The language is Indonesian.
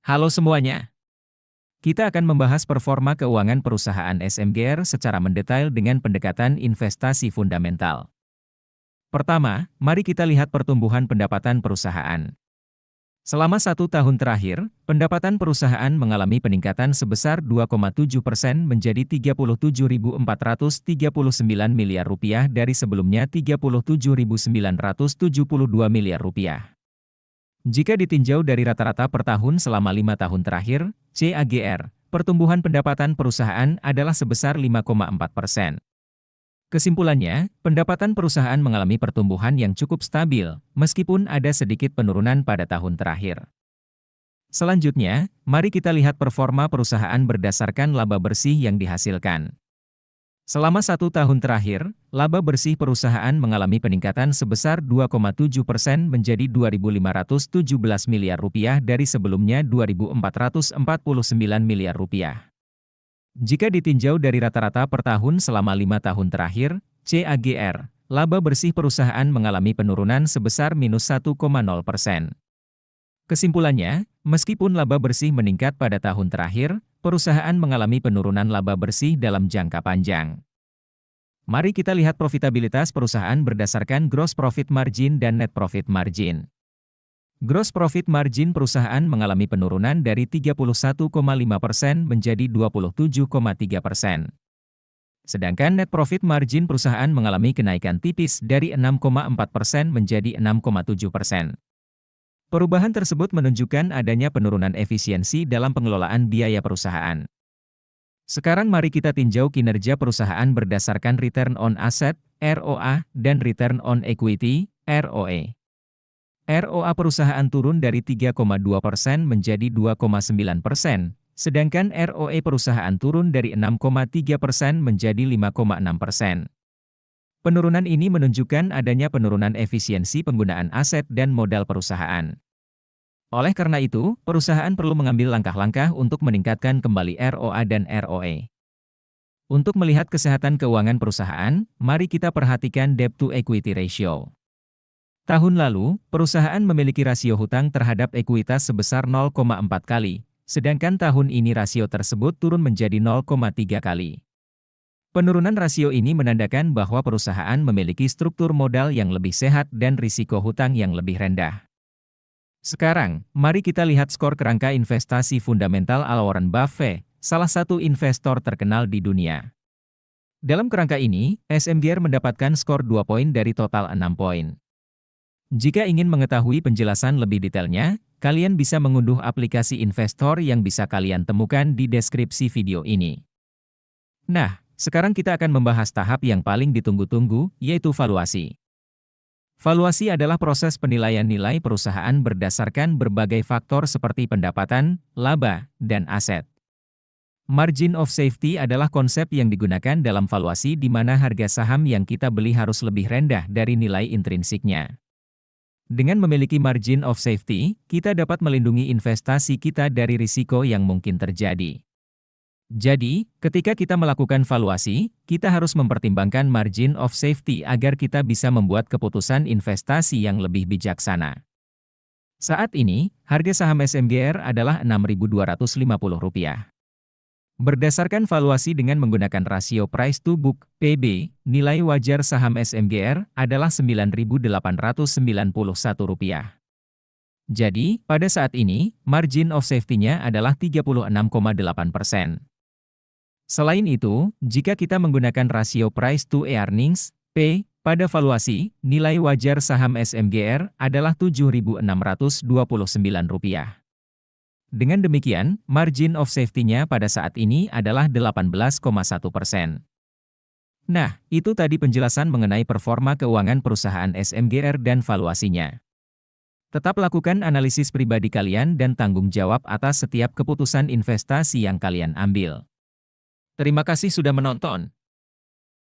Halo semuanya, kita akan membahas performa keuangan perusahaan SMGR secara mendetail dengan pendekatan investasi fundamental. Pertama, mari kita lihat pertumbuhan pendapatan perusahaan. Selama 1 tahun terakhir, pendapatan perusahaan mengalami peningkatan sebesar 2,7% menjadi Rp37.439 miliar dari sebelumnya Rp37.972 miliar. Jika ditinjau dari rata-rata per tahun selama 5 tahun terakhir, CAGR, pertumbuhan pendapatan perusahaan adalah sebesar 5,4%. Kesimpulannya, pendapatan perusahaan mengalami pertumbuhan yang cukup stabil, meskipun ada sedikit penurunan pada tahun terakhir. Selanjutnya, mari kita lihat performa perusahaan berdasarkan laba bersih yang dihasilkan. Selama 1 tahun terakhir, laba bersih perusahaan mengalami peningkatan sebesar 2,7% menjadi Rp2.517 miliar dari sebelumnya Rp2.449 miliar. Jika ditinjau dari rata-rata per tahun selama 5 tahun terakhir, CAGR, laba bersih perusahaan mengalami penurunan sebesar minus 1,0%. Kesimpulannya, meskipun laba bersih meningkat pada tahun terakhir, perusahaan mengalami penurunan laba bersih dalam jangka panjang. Mari kita lihat profitabilitas perusahaan berdasarkan gross profit margin dan net profit margin. Gross profit margin perusahaan mengalami penurunan dari 31,5% menjadi 27,3%. Sedangkan net profit margin perusahaan mengalami kenaikan tipis dari 6,4% menjadi 6,7%. Perubahan tersebut menunjukkan adanya penurunan efisiensi dalam pengelolaan biaya perusahaan. Sekarang mari kita tinjau kinerja perusahaan berdasarkan return on asset, ROA, dan return on equity, ROE. ROA perusahaan turun dari 3,2% menjadi 2,9%, sedangkan ROE perusahaan turun dari 6,3% menjadi 5,6%. Penurunan ini menunjukkan adanya penurunan efisiensi penggunaan aset dan modal perusahaan. Oleh karena itu, perusahaan perlu mengambil langkah-langkah untuk meningkatkan kembali ROA dan ROE. Untuk melihat kesehatan keuangan perusahaan, mari kita perhatikan debt-to-equity ratio. Tahun lalu, perusahaan memiliki rasio hutang terhadap ekuitas sebesar 0,4 kali, sedangkan tahun ini rasio tersebut turun menjadi 0,3 kali. Penurunan rasio ini menandakan bahwa perusahaan memiliki struktur modal yang lebih sehat dan risiko hutang yang lebih rendah. Sekarang, mari kita lihat skor kerangka investasi fundamental ala Warren Buffett, salah satu investor terkenal di dunia. Dalam kerangka ini, SMGR mendapatkan skor 2 poin dari total 6 poin. Jika ingin mengetahui penjelasan lebih detailnya, kalian bisa mengunduh aplikasi investor yang bisa kalian temukan di deskripsi video ini. Nah, sekarang kita akan membahas tahap yang paling ditunggu-tunggu, yaitu valuasi. Valuasi adalah proses penilaian nilai perusahaan berdasarkan berbagai faktor seperti pendapatan, laba, dan aset. Margin of safety adalah konsep yang digunakan dalam valuasi di mana harga saham yang kita beli harus lebih rendah dari nilai intrinsiknya. Dengan memiliki margin of safety, kita dapat melindungi investasi kita dari risiko yang mungkin terjadi. Jadi, ketika kita melakukan valuasi, kita harus mempertimbangkan margin of safety agar kita bisa membuat keputusan investasi yang lebih bijaksana. Saat ini, harga saham SMGR adalah Rp6.250. Berdasarkan valuasi dengan menggunakan rasio price to book, PB, nilai wajar saham SMGR adalah Rp9.891. Jadi, pada saat ini, margin of safety-nya adalah 36,8%. Selain itu, jika kita menggunakan rasio price to earnings, P, pada valuasi, nilai wajar saham SMGR adalah Rp7.629. Dengan demikian, margin of safety-nya pada saat ini adalah 18,1%. Nah, itu tadi penjelasan mengenai performa keuangan perusahaan SMGR dan valuasinya. Tetap lakukan analisis pribadi kalian dan tanggung jawab atas setiap keputusan investasi yang kalian ambil. Terima kasih sudah menonton.